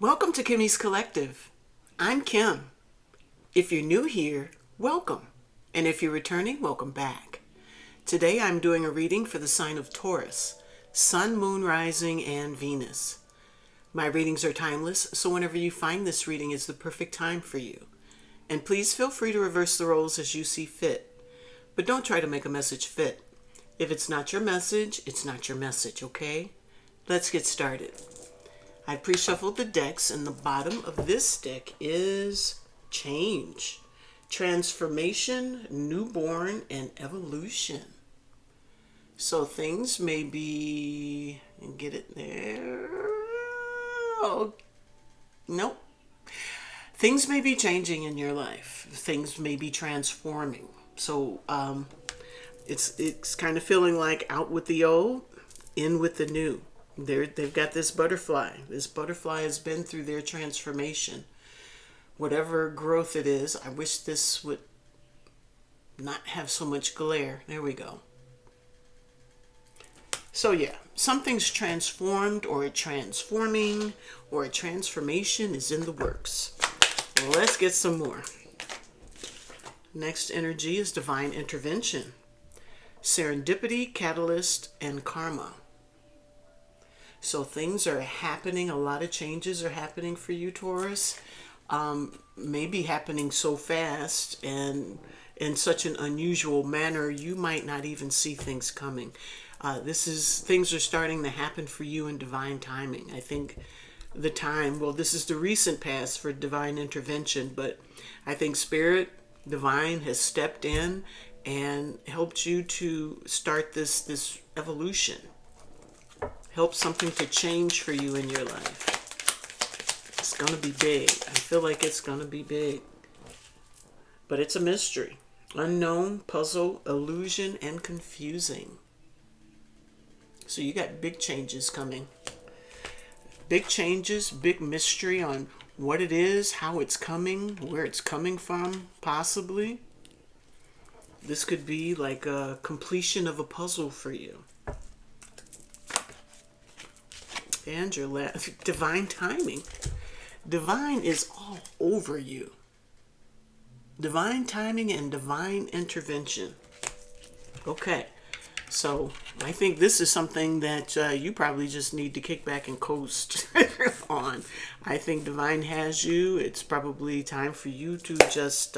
Welcome to Kimmy's Collective. I'm Kim. If you're new here, welcome. And if you're returning, welcome back. Today I'm doing a reading for the sign of Taurus, Sun, Moon, Rising, and Venus. My readings are timeless, so whenever you find this reading is the perfect time for you. And please feel free to reverse the roles as you see fit. But don't try to make a message fit. If it's not your message, it's not your message, okay? Let's get started. I pre-shuffled the decks, and the bottom of this deck is change, transformation, newborn, and evolution. So things may be, and get it there. Oh, nope. Things may be changing in your life. Things may be transforming. So it's kind of feeling like out with the old, in with the new. They've got this butterfly. This butterfly has been through their transformation. Whatever growth it is, I wish this would not have so much glare. There we go. So yeah, something's transformed or transforming or a transformation is in the works. Well, let's get some more. Next energy is divine intervention, serendipity, catalyst, and karma. So things are happening. A lot of changes are happening for you, Taurus. Maybe happening so fast and in such an unusual manner, you might not even see things coming. Things are starting to happen for you in divine timing. I think this is the recent past for divine intervention, but I think Spirit, Divine has stepped in and helped you to start this evolution. Help something to change for you in your life. It's going to be big. I feel like it's going to be big. But it's a mystery. Unknown, puzzle, illusion, and confusing. So you got big changes coming. Big changes, big mystery on what it is, how it's coming, where it's coming from, possibly. This could be like a completion of a puzzle for you. And your divine timing. Divine is all over you. Divine timing and divine intervention. Okay, so I think this is something that you probably just need to kick back and coast on. I think divine has you. It's probably time for you to just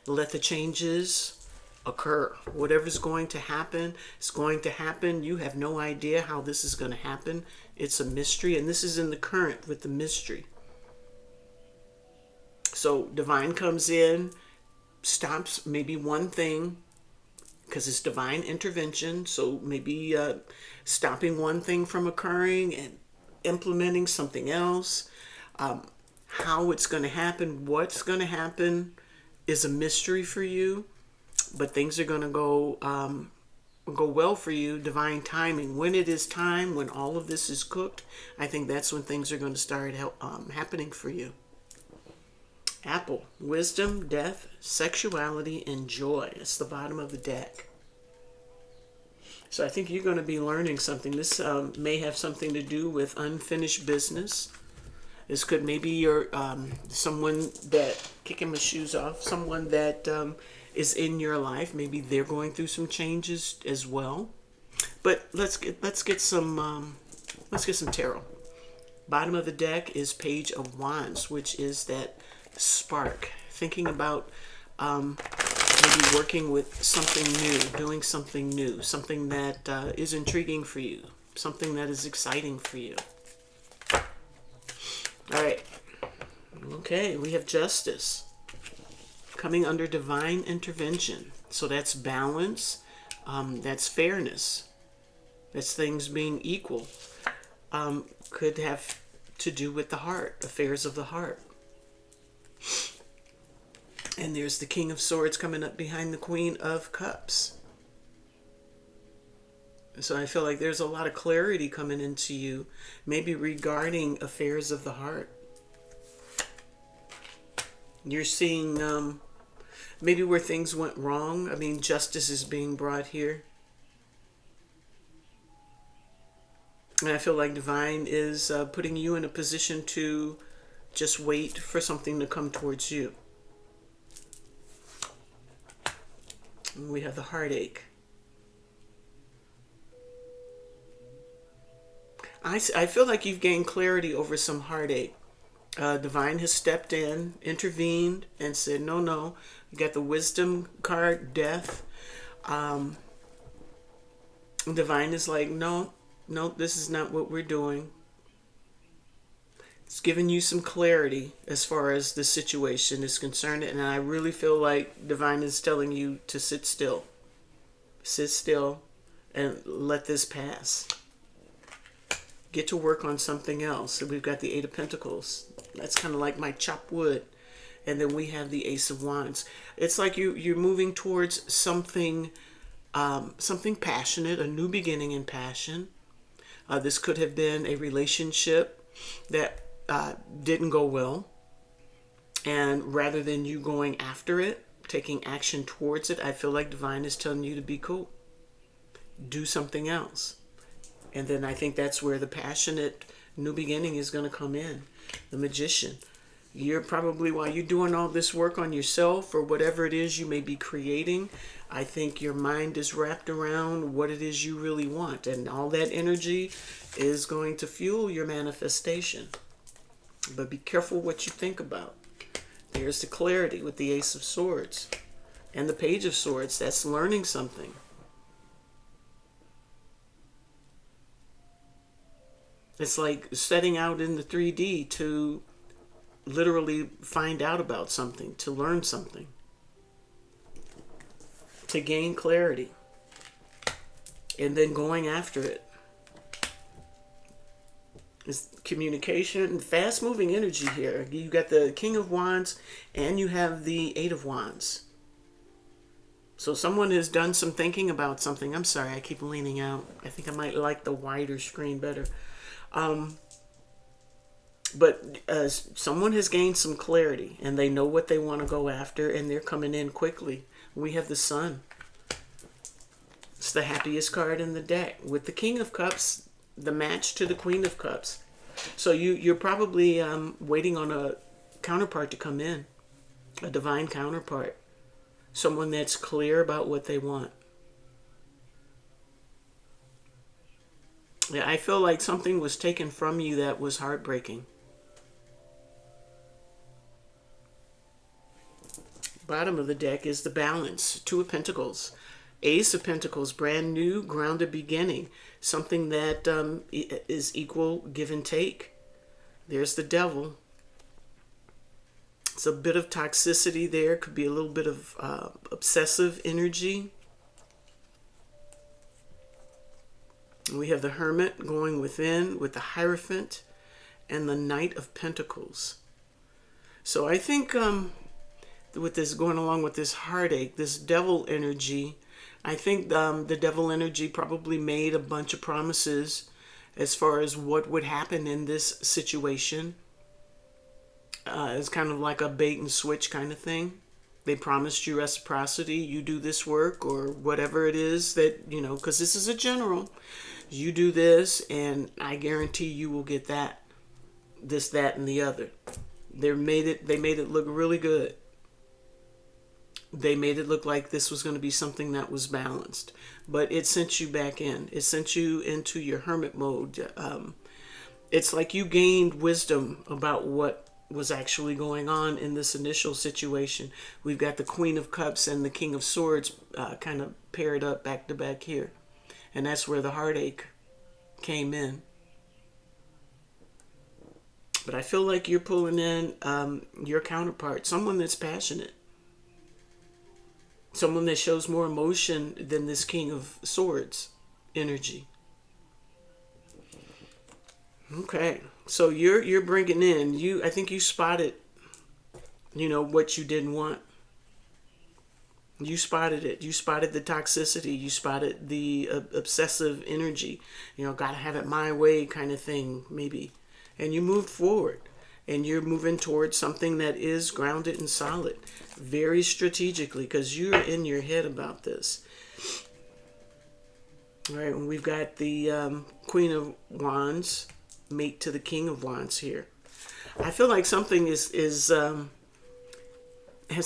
let the changes occur. Whatever's going to happen is going to happen. You have no idea how this is going to happen. It's a mystery, and this is in the current with the mystery. So divine comes in, stops maybe one thing, because it's divine intervention. So maybe stopping one thing from occurring and implementing something else. How it's going to happen, what's going to happen is a mystery for you. But things are going to go well for you. Divine timing. When it is time, when all of this is cooked, I think that's when things are going to start happening for you. Apple. Wisdom, death, sexuality, and joy. It's the bottom of the deck. So I think you're going to be learning something. This may have something to do with unfinished business. This could maybe your someone that, kicking my shoes off, someone that is in your life. Maybe they're going through some changes as well. But let's get some tarot. Bottom of the deck is Page of Wands, which is that spark. Thinking about maybe working with something new, doing something new, something that is intriguing for you, something that is exciting for you. All right. Okay, we have Justice coming under divine intervention. So that's balance, that's fairness, that's things being equal. Could have to do with the heart, affairs of the heart. And there's the King of Swords coming up behind the Queen of Cups. So I feel like there's a lot of clarity coming into you, maybe regarding affairs of the heart. You're seeing maybe where things went wrong. I mean, justice is being brought here. And I feel like divine is putting you in a position to Just wait for something to come towards you. And we have the heartache. I feel like you've gained clarity over some heartache. Divine has stepped in, intervened, and said, no, no. You got the wisdom card, death. Divine is like, no, no, this is not what we're doing. It's giving you some clarity as far as the situation is concerned. And I really feel like Divine is telling you to sit still. Sit still and let this pass. Get to work on something else. So we've got the Eight of Pentacles. That's kind of like my chopped wood. And then we have the Ace of Wands. It's like you're moving towards something, something passionate, a new beginning in passion. This could have been a relationship that didn't go well. And rather than you going after it, taking action towards it, I feel like Divine is telling you to be cool. Do something else. And then I think that's where the passionate new beginning is going to come in. The Magician. You're probably, while you're doing all this work on yourself or whatever it is you may be creating, I think your mind is wrapped around what it is you really want. And all that energy is going to fuel your manifestation. But be careful what you think about. There's the clarity with the Ace of Swords. And the Page of Swords. That's learning something. It's like setting out in the 3D to literally find out about something, to learn something, to gain clarity, and then going after it. It's communication, fast moving energy here. You got the King of Wands and you have the Eight of Wands. So someone has done some thinking about something. I'm sorry, I keep leaning out. I think I might like the wider screen better. But someone has gained some clarity and they know what they want to go after and they're coming in quickly. We have the Sun. It's the happiest card in the deck. With the King of Cups, the match to the Queen of Cups. So you're probably waiting on a counterpart to come in. A divine counterpart. Someone that's clear about what they want. Yeah, I feel like something was taken from you that was heartbreaking. Bottom of the deck is the Balance. Two of Pentacles. Ace of Pentacles. Brand new, grounded beginning. Something that is equal give and take. There's the Devil. It's a bit of toxicity there. Could be a little bit of obsessive energy. We have the Hermit going within with the Hierophant and the Knight of Pentacles. So I think with this going along with this heartache, this devil energy, I think the devil energy probably made a bunch of promises as far as what would happen in this situation. It's kind of like a bait and switch kind of thing. They promised you reciprocity. You do this work or whatever it is that, you know, because this is a general. You do this and I guarantee you will get that, this, that, and the other. They made it look really good. They made it look like this was going to be something that was balanced. But it sent you back in. It sent you into your hermit mode. It's like you gained wisdom about what was actually going on in this initial situation. We've got the Queen of Cups and the King of Swords kind of paired up back to back here. And that's where the heartache came in. But I feel like you're pulling in your counterpart, someone that's passionate. Someone that shows more emotion than this King of Swords energy. Okay, so you're bringing in, I think you spotted, you know, what you didn't want. You spotted it. You spotted the toxicity. You spotted the obsessive energy. You know, gotta have it my way kind of thing, maybe. And you moved forward. And you're moving towards something that is grounded and solid. Very strategically, because you're in your head about this. All right, and we've got the Queen of Wands, mate to the King of Wands here. I feel like something has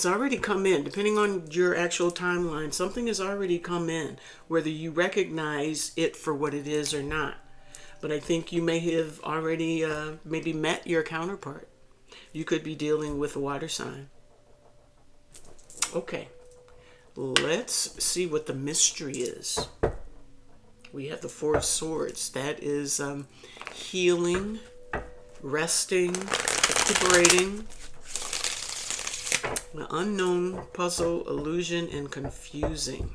already come in. Depending on your actual timeline, something has already come in, whether you recognize it for what it is or not. But I think you may have already maybe met your counterpart. You could be dealing with a water sign. Okay, let's see what the mystery is. We have the Four of Swords. That is healing, resting, recuperating. The unknown, puzzle, illusion, and confusing.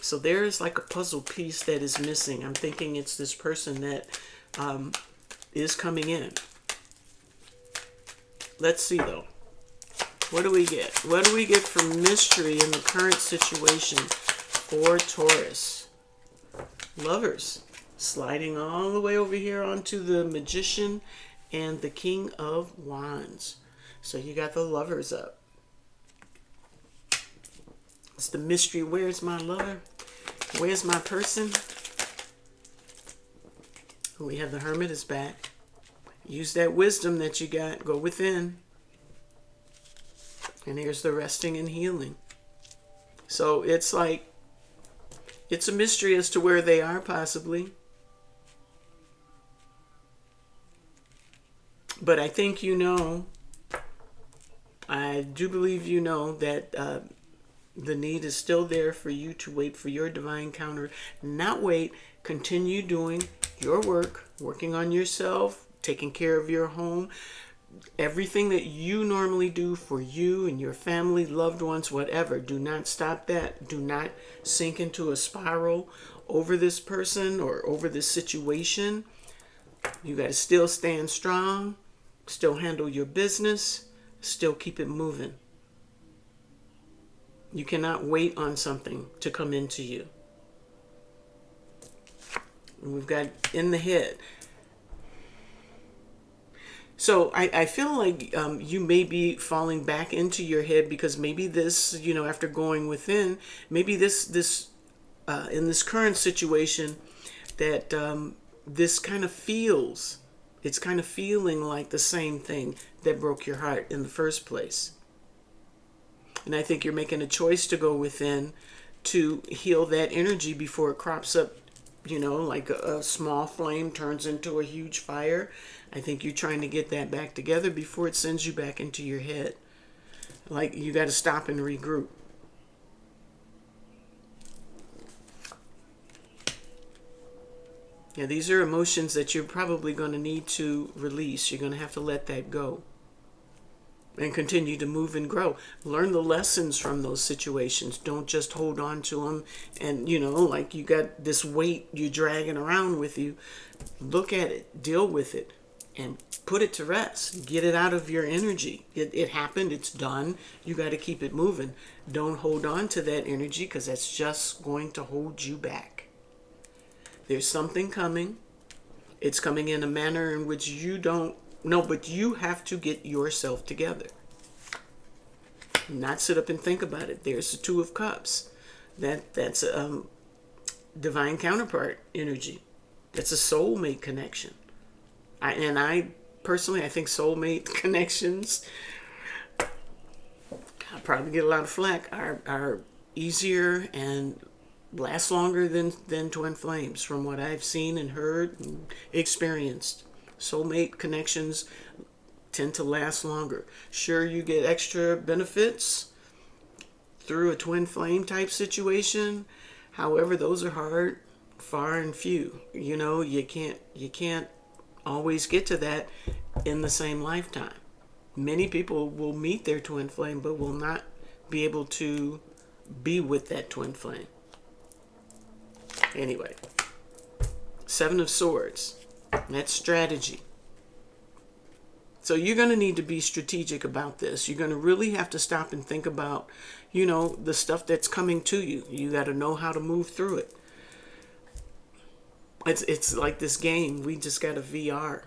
So there is like a puzzle piece that is missing. I'm thinking it's this person that is coming in. Let's see though. What do we get? What do we get for mystery in the current situation for Taurus? Lovers. Sliding all the way over here onto the Magician and the King of Wands. So you got the Lovers up. It's the mystery. Where's my lover? Where's my person? We have the Hermit is back. Use that wisdom that you got. Go within. And here's the resting and healing. So it's like, it's a mystery as to where they are possibly. But I think you know, I do believe you know that the need is still there for you to wait for your divine counter. Not wait, continue doing your work, working on yourself, taking care of your home. Everything that you normally do for you and your family, loved ones, whatever. Do not stop that. Do not sink into a spiral over this person or over this situation. You got to still stand strong, still handle your business, still keep it moving. You cannot wait on something to come into you. And we've got in the head. So I feel like you may be falling back into your head because maybe this, you know, after going within, maybe this in this current situation that this kind of feels, it's kind of feeling like the same thing that broke your heart in the first place. And I think you're making a choice to go within to heal that energy before it crops up, you know, like a small flame turns into a huge fire. I think you're trying to get that back together before it sends you back into your head. Like you got to stop and regroup. Yeah, these are emotions that you're probably going to need to release. You're going to have to let that go. And continue to move and grow. Learn the lessons from those situations. Don't just hold on to them and, you know, like you got this weight you're dragging around with you. Look at it, deal with it, and put it to rest. Get it out of your energy. It happened, it's done. You got to keep it moving. Don't hold on to that energy because that's just going to hold you back. There's something coming. It's coming in a manner in which you don't know, but you have to get yourself together. Not sit up and think about it. There's the Two of Cups. That's divine counterpart energy. That's a soulmate connection. I personally, I think soulmate connections, I probably get a lot of flack, are easier and last longer than twin flames from what I've seen and heard and experienced. Soulmate connections tend to last longer. Sure, you get extra benefits through a twin flame type situation. However, those are hard, far and few. You know, you can't always get to that in the same lifetime. Many people will meet their twin flame but will not be able to be with that twin flame. Anyway, Seven of Swords. That's strategy. So you're going to need to be strategic about this. You're going to really have to stop and think about, you know, the stuff that's coming to you. You got to know how to move through it. It's like this game. We just got a VR.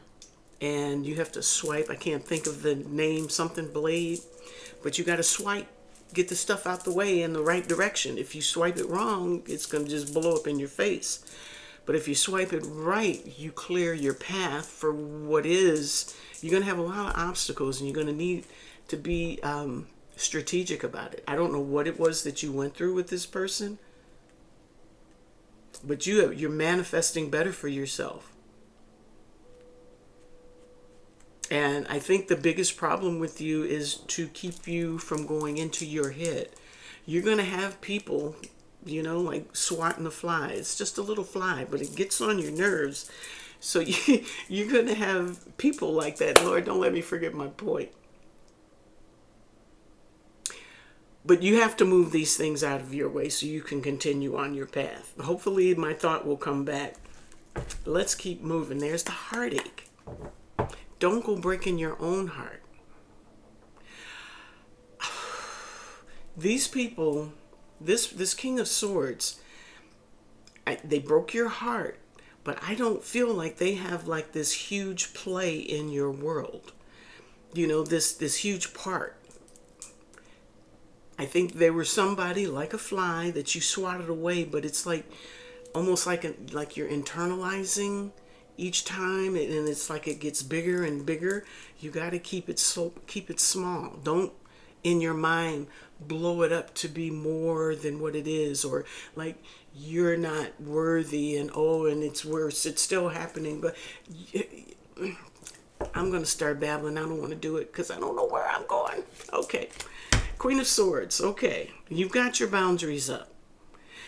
And you have to swipe. I can't think of the name, something blade. But you got to swipe. Get the stuff out the way in the right direction. If you swipe it wrong, it's going to just blow up in your face. But if you swipe it right, you clear your path for what is. You're going to have a lot of obstacles, and you're going to need to be strategic about it. I don't know what it was that you went through with this person, but you're manifesting better for yourself. And I think the biggest problem with you is to keep you from going into your head. You're going to have people, you know, like swatting a fly. It's just a little fly, but it gets on your nerves. So you're going to have people like that. Lord, don't let me forget my point. But you have to move these things out of your way so you can continue on your path. Hopefully my thought will come back. Let's keep moving. There's the heartache. Don't go breaking your own heart. These people, this King of Swords, they broke your heart, but I don't feel like they have like this huge play in your world. You know, this huge part. I think they were somebody like a fly that you swatted away, but it's like almost like you're internalizing each time, and it's like it gets bigger and bigger. You got to keep it small. Don't in your mind blow it up to be more than what it is, or like you're not worthy, and and it's worse, it's still happening. But I'm gonna start babbling. I don't want to do it because I don't know where I'm going. Okay, Queen of Swords. Okay, you've got your boundaries up.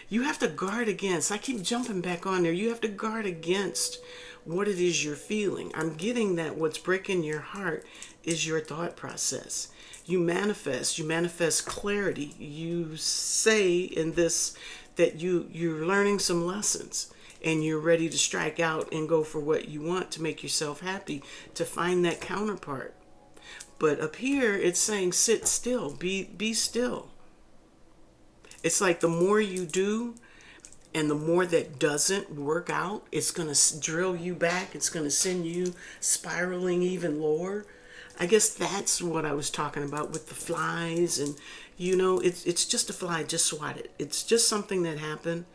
You have to guard against, I keep jumping back on there, you have to guard against what it is you're feeling. I'm getting that what's breaking your heart is your thought process. You manifest clarity. You say in this that you're learning some lessons, and you're ready to strike out and go for what you want to make yourself happy, to find that counterpart. But up here, it's saying sit still, be still. It's like the more you do, and the more that doesn't work out, it's going to drill you back. It's going to send you spiraling even lower. I guess that's what I was talking about with the flies. And, you know, it's just a fly. Just swat it. It's just something that happened.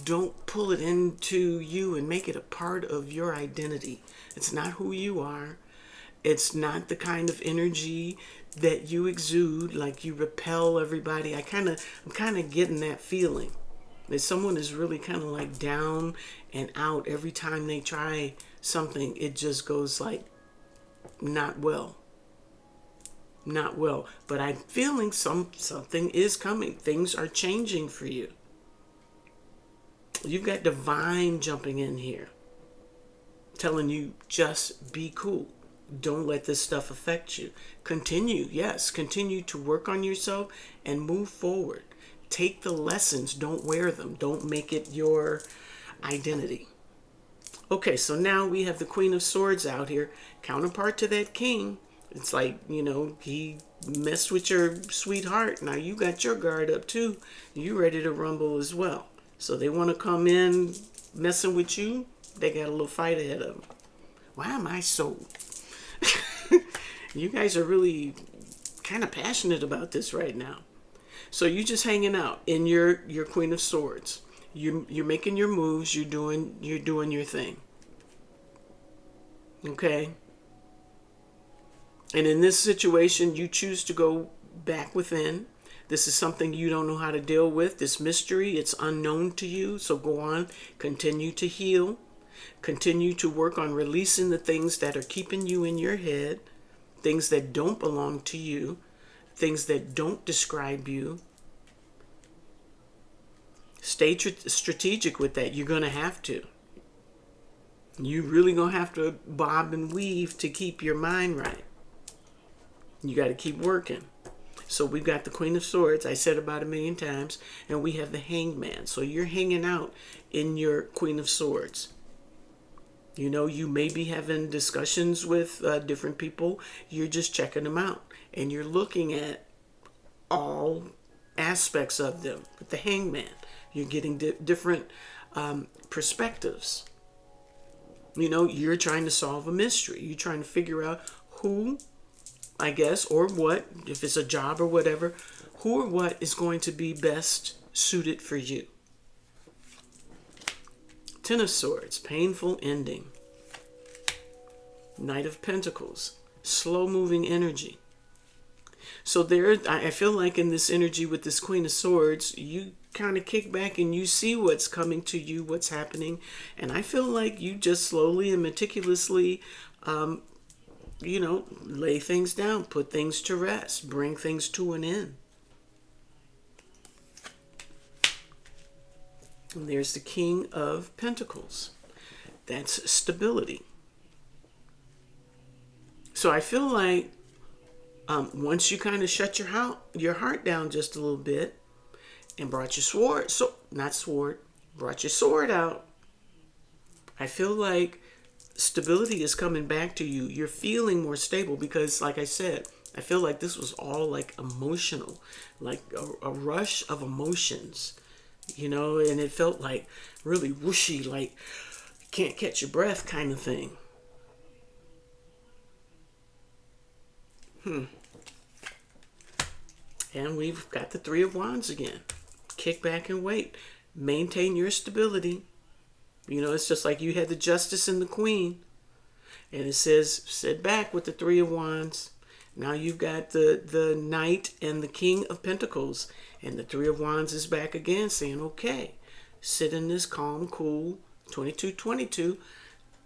Don't pull it into you and make it a part of your identity. It's not who you are. It's not the kind of energy that you exude, like you repel everybody. I'm kind of getting that feeling that someone is really kind of like down and out. Every time they try something, it just goes like not well. But I'm feeling something is coming. Things are changing for you. You've got divine jumping in here, telling you just be cool. Don't let this stuff affect you. Continue to work on yourself and move forward. Take the lessons, don't wear them. Don't make it your identity. Okay, so now we have the Queen of Swords out here, counterpart to that king. It's like, you know, he messed with your sweetheart. Now you got your guard up too. You ready to rumble as well. So they want to come in messing with you. They got a little fight ahead of them. Why am I so... You guys are really kind of passionate about this right now. So you're just hanging out in your Queen of Swords. You're making your moves. You're doing your thing. Okay. And in this situation, you choose to go back within. This is something you don't know how to deal with. This mystery, it's unknown to you. So go on, continue to heal. Continue to work on releasing the things that are keeping you in your head, things that don't belong to you, things that don't describe you. Stay strategic with that. You're going to have to. You really going to have to bob and weave to keep your mind right. You got to keep working. So we've got the Queen of Swords, I said about 1,000,000 times, and we have the Hanged Man. So you're hanging out in your Queen of Swords. You know, you may be having discussions with different people. You're just checking them out. And you're looking at all aspects of them. With the Hanged Man, you're getting different perspectives. You know, you're trying to solve a mystery. You're trying to figure out who, I guess, or what, if it's a job or whatever, who or what is going to be best suited for you. Ten of Swords, painful ending. Knight of Pentacles, slow moving energy. So there, I feel like in this energy with this Queen of Swords, you kind of kick back and you see what's coming to you, what's happening. And I feel like you just slowly and meticulously, you know, lay things down, put things to rest, bring things to an end. And there's the King of Pentacles. That's stability. So I feel like once you kind of shut your heart down just a little bit and brought your brought your sword out, I feel like stability is coming back to you. You're feeling more stable because, like I said, I feel like this was all like emotional, like a rush of emotions, you know, and it felt like really whooshy, like you can't catch your breath kind of thing. And we've got the Three of Wands again. Kick back and wait. Maintain your stability. You know, it's just like you had the Justice and the Queen. And it says, sit back with the Three of Wands. Now you've got the Knight and the King of Pentacles. And the Three of Wands is back again saying, okay, sit in this calm, cool, 22-22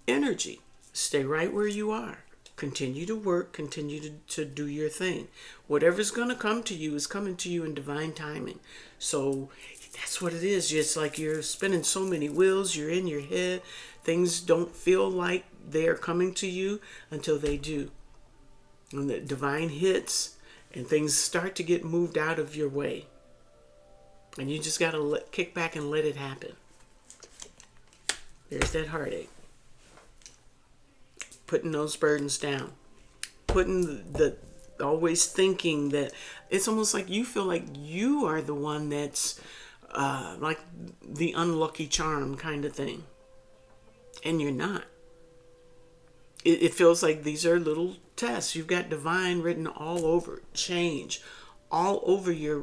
energy. Stay right where you are. Continue to work, continue to do your thing. Whatever's going to come to you is coming to you in divine timing. So that's what it is. It's like you're spinning so many wheels, you're in your head. Things don't feel like they're coming to you until they do. When the divine hits and things start to get moved out of your way. And you just got to kick back and let it happen. There's that heartache. Putting those burdens down, putting the always thinking that it's almost like you feel like you are the one that's like the unlucky charm kind of thing, and you're not. It feels like these are little tests. You've got divine written all over, change all over your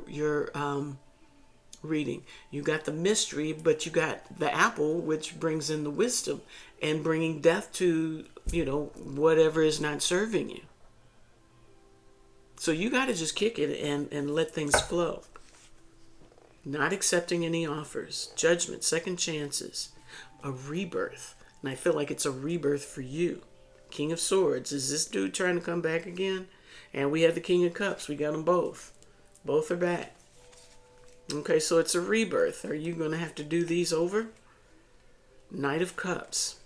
reading. You got the mystery, but you got the apple, which brings in the wisdom and bringing death to, you know, whatever is not serving you. So you got to just kick it and let things flow. Not accepting any offers, judgment, second chances, a rebirth. And I feel like it's a rebirth for you. King of Swords. Is this dude trying to come back again? And we have the King of Cups. We got them both. Both are back. Okay, so it's a rebirth. Are you going to have to do these over? Knight of Cups.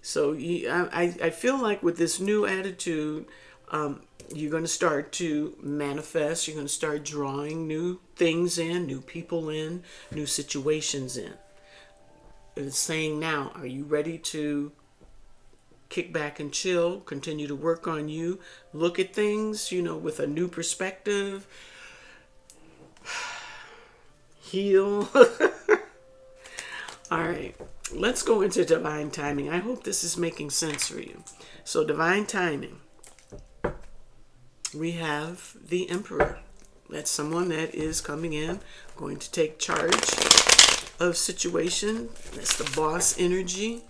So I feel like with this new attitude, you're going to start to manifest. You're going to start drawing new things in, new people in, new situations in. It's saying now, are you ready to kick back and chill, continue to work on you, look at things, you know, with a new perspective, heal. All right. Let's go into divine timing. I hope this is making sense for you. So divine timing. We have the Emperor. That's someone that is coming in, going to take charge of situation. That's the boss energy.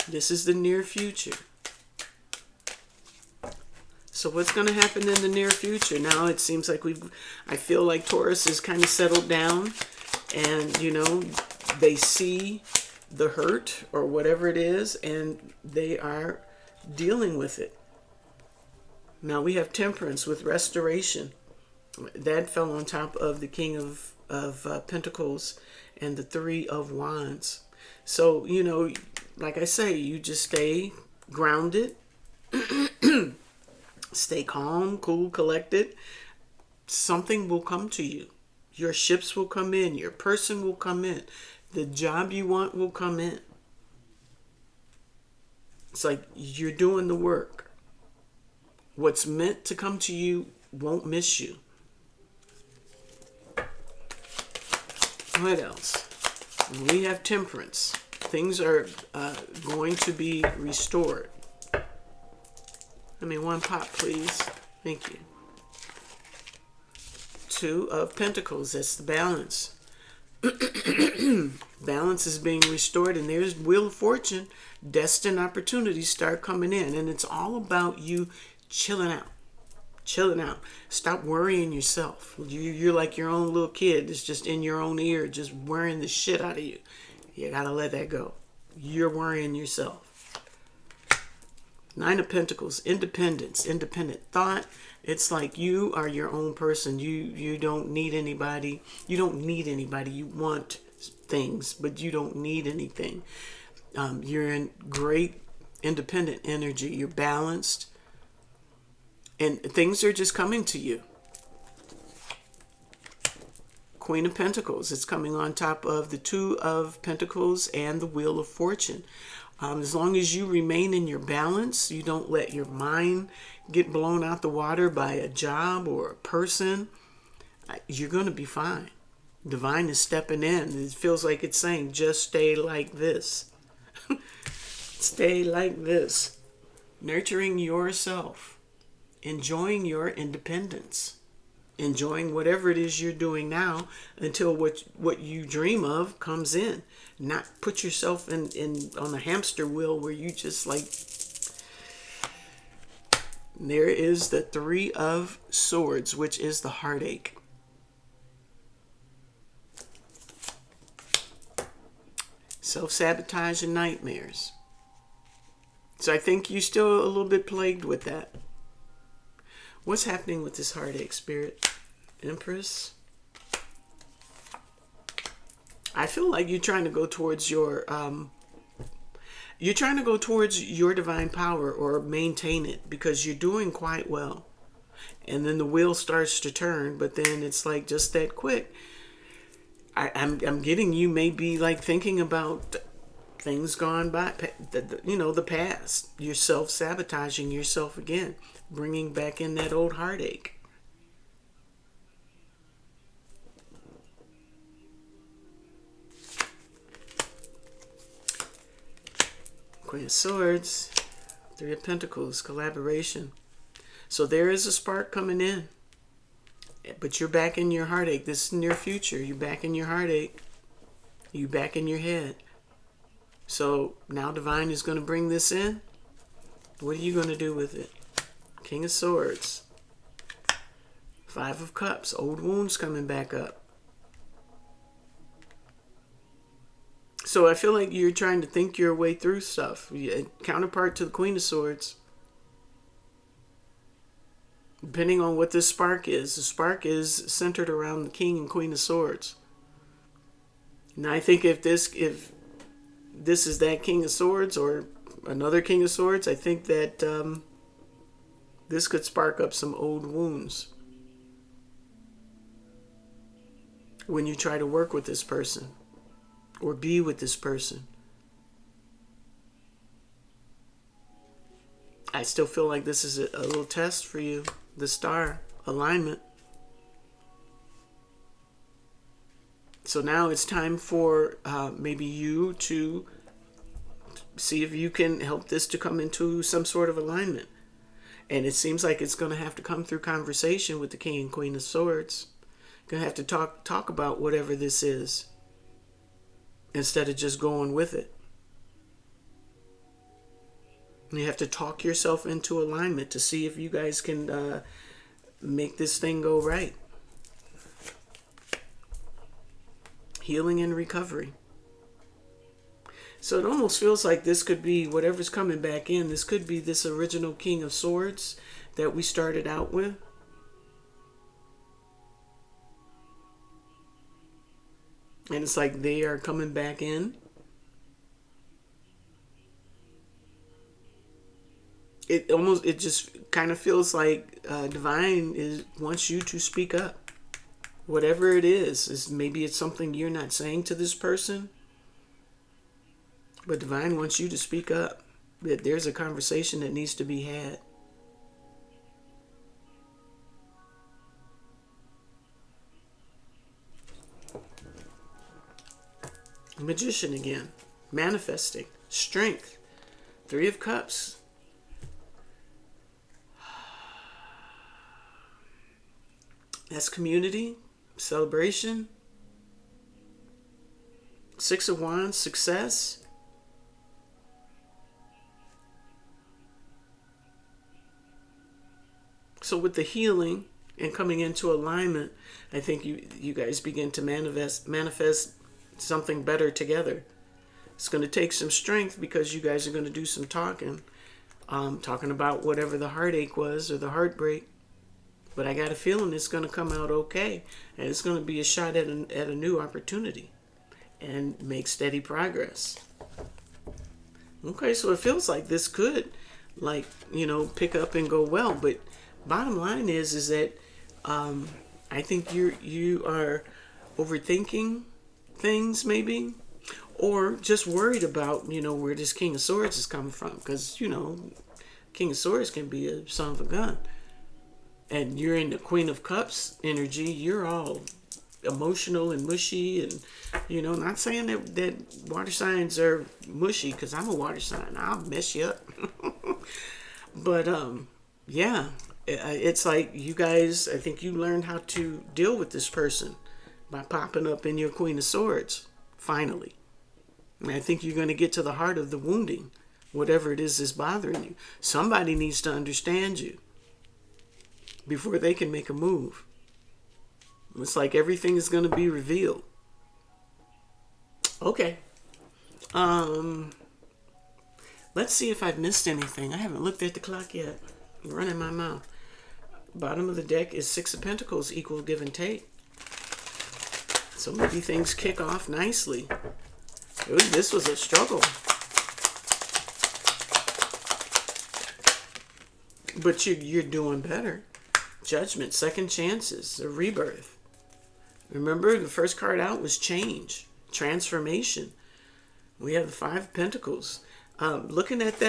This is the near future. So what's going to happen in the near future? Now it seems like I feel like Taurus is kind of settled down and, you know, they see the hurt or whatever it is and they are dealing with it. Now we have Temperance with restoration. That fell on top of the King of Pentacles and the Three of Wands. So, you know, like I say, you just stay grounded. Stay calm, cool, collected. Something will come to you. Your ships will come in. Your person will come in. The job you want will come in. It's like you're doing the work. What's meant to come to you won't miss you. What else? We have Temperance. Things are going to be restored. I mean, one pop, please. Thank you. Two of Pentacles. That's the balance. Balance is being restored, and there's Wheel of Fortune. Destined opportunities start coming in, and it's all about you chilling out. Chilling out. Stop worrying yourself. You're like your own little kid that's just in your own ear, just worrying the shit out of you. You gotta let that go. You're worrying yourself. Nine of Pentacles, independence, independent thought. It's like you are your own person. You don't need anybody. You don't need anybody. You want things, but you don't need anything. You're in great independent energy. You're balanced. And things are just coming to you. Queen of Pentacles. It's coming on top of the Two of Pentacles and the Wheel of Fortune. As long as you remain in your balance, you don't let your mind get blown out the water by a job or a person, you're going to be fine. Divine is stepping in. It feels like it's saying, just stay like this. Stay like this. Nurturing yourself. Enjoying your independence. Enjoying whatever it is you're doing now until what you dream of comes in. Not put yourself in on the hamster wheel where you just like... There is the Three of Swords, which is the heartache. Self-sabotage and nightmares. So I think you're still a little bit plagued with that. What's happening with this heartache, Spirit? Empress. I feel like you're trying to go towards your divine power or maintain it because you're doing quite well. And then the wheel starts to turn, but then it's like just that quick. I'm getting you may be like thinking about things gone by, the past. You're self-sabotaging yourself again, bringing back in that old heartache. Queen of Swords, Three of Pentacles, collaboration. So there is a spark coming in. But you're back in your heartache. This is near future. You're back in your heartache. You're back in your head. So now Divine is going to bring this in. What are you going to do with it? King of Swords. Five of Cups. Old wounds coming back up. So I feel like you're trying to think your way through stuff. Counterpart to the Queen of Swords. Depending on what this spark is. The spark is centered around the King and Queen of Swords. Now I think if this is that King of Swords or another King of Swords, I think that this could spark up some old wounds when you try to work with this person or be with this person. I still feel like this is a little test for you. The star alignment. So now it's time for maybe you to see if you can help this to come into some sort of alignment. And it seems like it's going to have to come through conversation with the King and Queen of Swords. Going to have to talk about whatever this is instead of just going with it. You have to talk yourself into alignment to see if you guys can make this thing go right. Healing and recovery. So it almost feels like this could be whatever's coming back in. This could be this original King of Swords that we started out with. And it's like they are coming back in. It just kind of feels like Divine wants you to speak up. Whatever it is maybe it's something you're not saying to this person. But Divine wants you to speak up. That there's a conversation that needs to be had. Magician again. Manifesting. Strength. Three of Cups. That's community, celebration. Six of Wands, success. So with the healing and coming into alignment, I think you guys begin to manifest something better together. It's going to take some strength because you guys are going to do some talking, talking about whatever the heartache was or the heartbreak. But I got a feeling it's going to come out okay, and it's going to be a shot at a new opportunity and make steady progress. Okay, so it feels like this could, like, pick up and go well. But bottom line is that I think you are overthinking things, maybe, or just worried about where this King of Swords is coming from, because King of Swords can be a son of a gun, and you're in the Queen of Cups energy. You're all emotional and mushy, and not saying that water signs are mushy, because I'm a water sign. I'll mess you up. But yeah, it's like you guys, I think you learned how to deal with this person by popping up in your Queen of Swords finally. And I think you're going to get to the heart of the wounding, whatever it is that's bothering you. Somebody needs to understand you before they can make a move. It's like everything is going to be revealed. Okay. Let's see if I've missed anything. I haven't looked at the clock yet. I'm running my mouth. Bottom of the deck is Six of Pentacles, equal give and take. So maybe things kick off nicely. Ooh, this was a struggle. But you're doing better. Judgment, second chances, a rebirth. Remember, the first card out was change, transformation. We have the Five of Pentacles. Looking at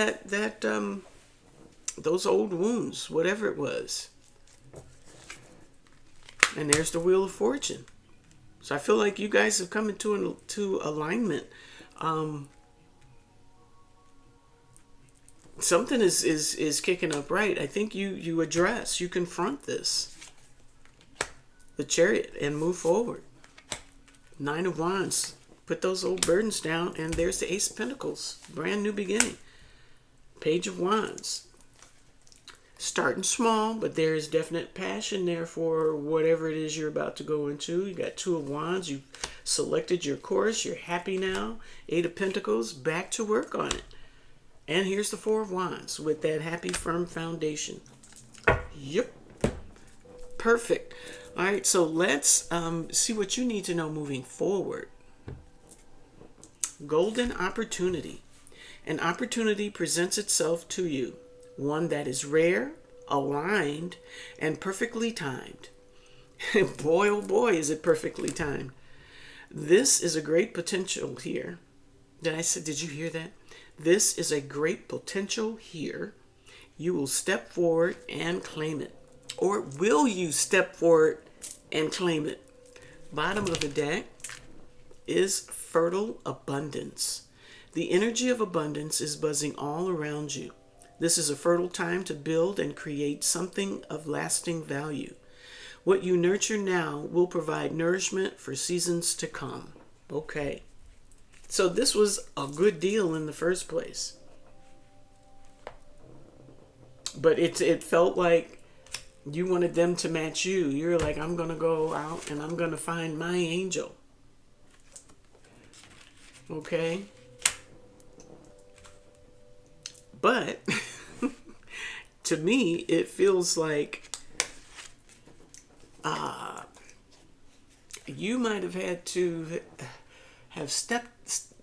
those old wounds, whatever it was. And there's the Wheel of Fortune. So I feel like you guys have come into alignment. Something is kicking up right. I think you address, you confront this, the Chariot, and move forward. Nine of Wands. Put those old burdens down, and there's the Ace of Pentacles. Brand new beginning. Page of Wands. Starting small, but there is definite passion there for whatever it is you're about to go into. You got Two of Wands. You selected your course. You're happy now. Eight of Pentacles. Back to work on it. And here's the Four of Wands with that happy, firm foundation. Yep. Perfect. All right, so let's see what you need to know moving forward. Golden opportunity. An opportunity presents itself to you. One that is rare, aligned, and perfectly timed. Boy, oh boy, is it perfectly timed. This is a great potential here. Did you hear that? This is a great potential here. You will step forward and claim it. Or will you step forward and claim it? Bottom of the deck is fertile abundance. The energy of abundance is buzzing all around you. This is a fertile time to build and create something of lasting value. What you nurture now will provide nourishment for seasons to come. Okay. So this was a good deal in the first place. But it felt like you wanted them to match you. You're like, I'm going to go out and I'm going to find my angel. Okay? But to me, it feels like you might have had to have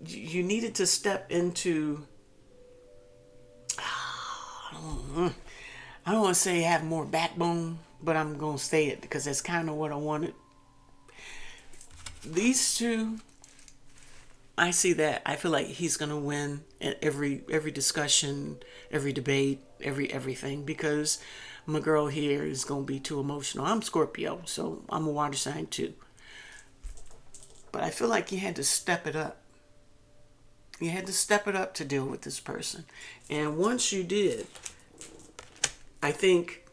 you needed to step into, I don't want to say have more backbone, but I'm going to say it because that's kind of what I wanted. These two, I see that. I feel like he's going to win at every discussion, every debate, everything, because my girl here is going to be too emotional. I'm Scorpio, so I'm a water sign too. But I feel like you had to step it up. You had to step it up to deal with this person. And once you did, I think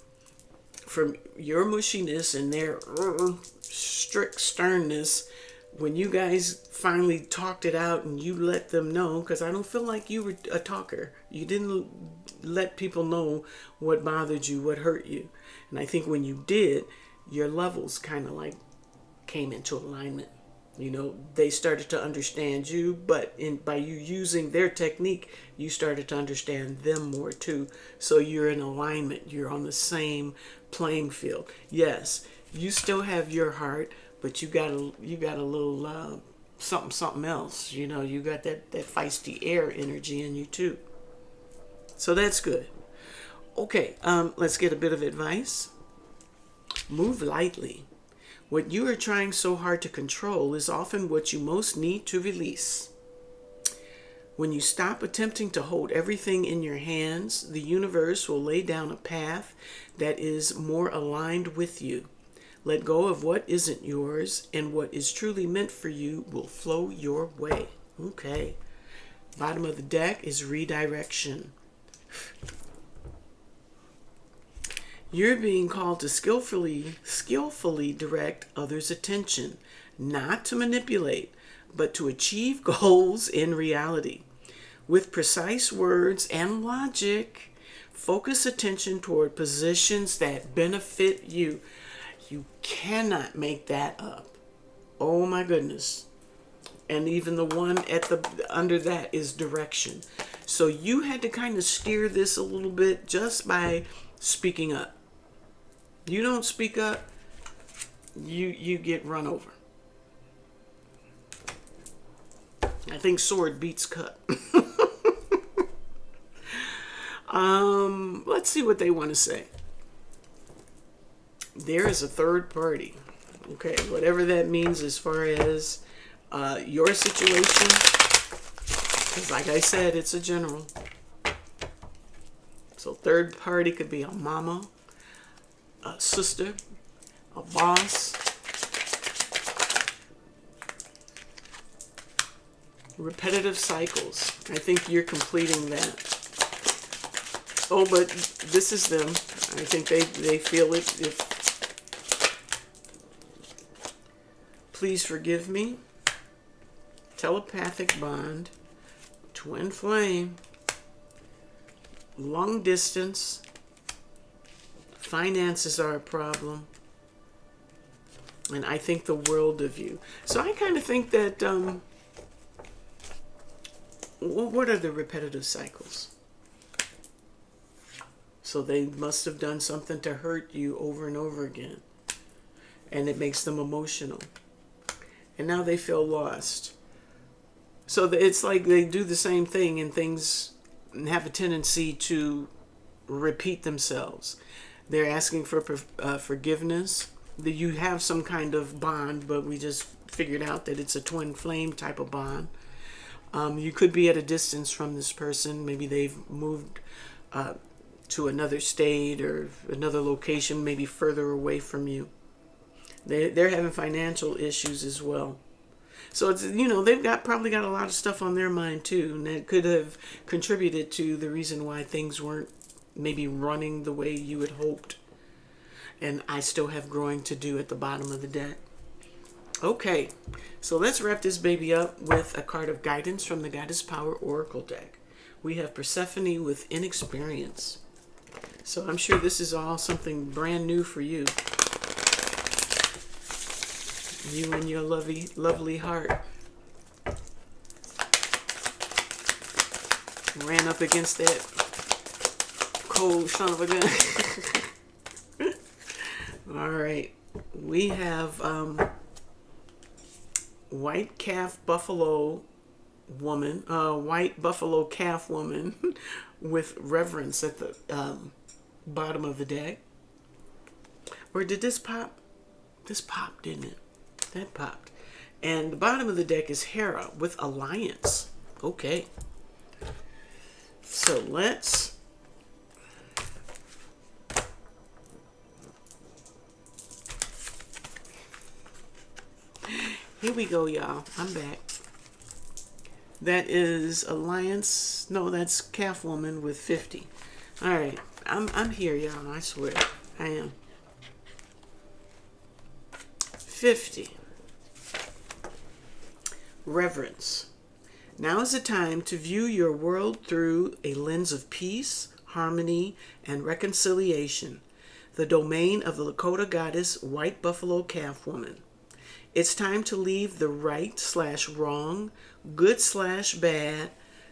from your mushiness and their strict sternness, when you guys finally talked it out and you let them know, because I don't feel like you were a talker. You didn't let people know what bothered you, what hurt you. And I think when you did, your levels kind of like came into alignment. You know, they started to understand you, but by you using their technique, you started to understand them more too. So you're in alignment. You're on the same playing field. Yes, you still have your heart, but you got a little something else. You know, you got that feisty air energy in you too. So that's good. Okay, let's get a bit of advice. Move lightly. What you are trying so hard to control is often what you most need to release. When you stop attempting to hold everything in your hands, the universe will lay down a path that is more aligned with you. Let go of what isn't yours, and what is truly meant for you will flow your way. Okay. Bottom of the deck is redirection. You're being called to skillfully direct others' attention, not to manipulate, but to achieve goals in reality. With precise words and logic, focus attention toward positions that benefit you. You cannot make that up. Oh my goodness. And even the one under that is direction. So you had to kind of steer this a little bit just by speaking up. You don't speak up, you get run over. I think sword beats cut. Let's see what they want to say. There is a third party. Okay, whatever that means as far as your situation. Because like I said, it's a general. So third party could be a mama, a sister, a boss, repetitive cycles. I think you're completing that. Oh, but this is them. I think they feel it. Please forgive me. Telepathic bond, twin flame, long distance. Finances are a problem, and I think the world of you. So I kind of think that, what are the repetitive cycles? So they must have done something to hurt you over and over again, and it makes them emotional, and now they feel lost. So it's like they do the same thing, and things have a tendency to repeat themselves. They're asking for forgiveness. You have some kind of bond, but we just figured out that it's a twin flame type of bond. You could be at a distance from this person. Maybe they've moved to another state or another location, maybe further away from you. They're having financial issues as well. So it's, you know, they've probably got a lot of stuff on their mind too, and that could have contributed to the reason why things weren't maybe running the way you had hoped. And I still have growing to do at the bottom of the deck. Okay, so let's wrap this baby up with a card of guidance from the Goddess Power Oracle deck. We have Persephone with inexperience. So I'm sure this is all something brand new for you. You and your lovely heart ran up against that cold son of a gun. All right, we have white buffalo calf woman with reverence at the bottom of the deck. Or did this pop? This popped, didn't it? That popped. And the bottom of the deck is Hera with alliance. Okay. So let's here we go, y'all. I'm back. That is alliance. No, that's calf woman with 50. All right. I'm here, y'all. I swear. I am. 50. Reverence. Now is the time to view your world through a lens of peace, harmony, and reconciliation, the domain of the Lakota goddess White Buffalo Calf Woman. It's time to leave the right/wrong, good/bad,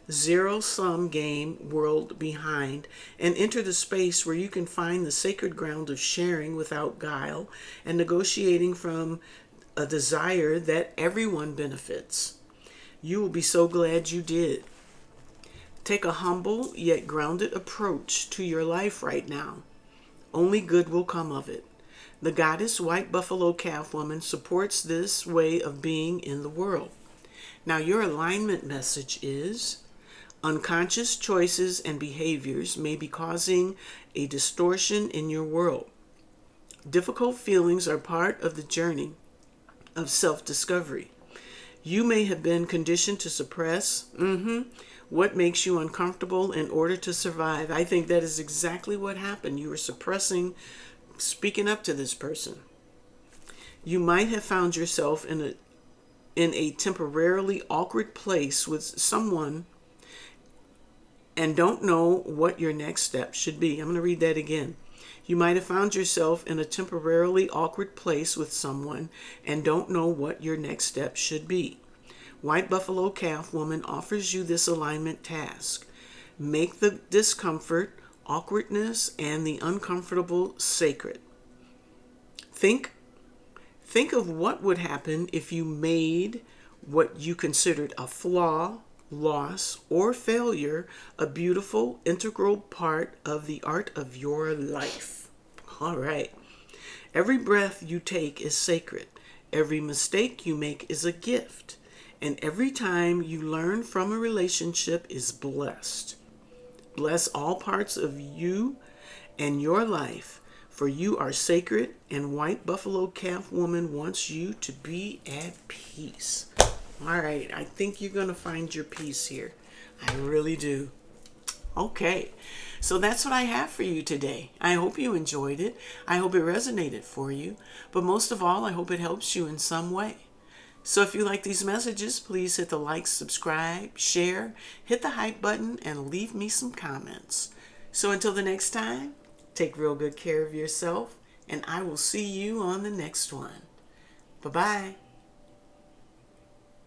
zero-sum game world behind and enter the space where you can find the sacred ground of sharing without guile and negotiating from a desire that everyone benefits. You will be so glad you did. Take a humble yet grounded approach to your life right now. Only good will come of it. The goddess White Buffalo Calf Woman supports this way of being in the world. Now your alignment message is: unconscious choices and behaviors may be causing a distortion in your world. Difficult feelings are part of the journey of self-discovery. You may have been conditioned to suppress what makes you uncomfortable in order to survive. I think that is exactly what happened. You were suppressing speaking up to this person. You might have found yourself in a temporarily awkward place with someone and don't know what your next step should be. I'm going to read that again. You might have found yourself in a temporarily awkward place with someone and don't know what your next step should be. White Buffalo Calf Woman offers you this alignment task. Make the discomfort, awkwardness, and the uncomfortable sacred. Think of what would happen if you made what you considered a flaw, loss, or failure a beautiful, integral part of the art of your life. All right. Every breath you take is sacred. Every mistake you make is a gift. And every time you learn from a relationship is blessed. Bless all parts of you and your life, for you are sacred, and White Buffalo Calf Woman wants you to be at peace. All right, I think you're going to find your peace here. I really do. Okay, so that's what I have for you today. I hope you enjoyed it. I hope it resonated for you. But most of all, I hope it helps you in some way. So if you like these messages, please hit the like, subscribe, share, hit the hype button, and leave me some comments. So until the next time, take real good care of yourself, and I will see you on the next one. Bye-bye.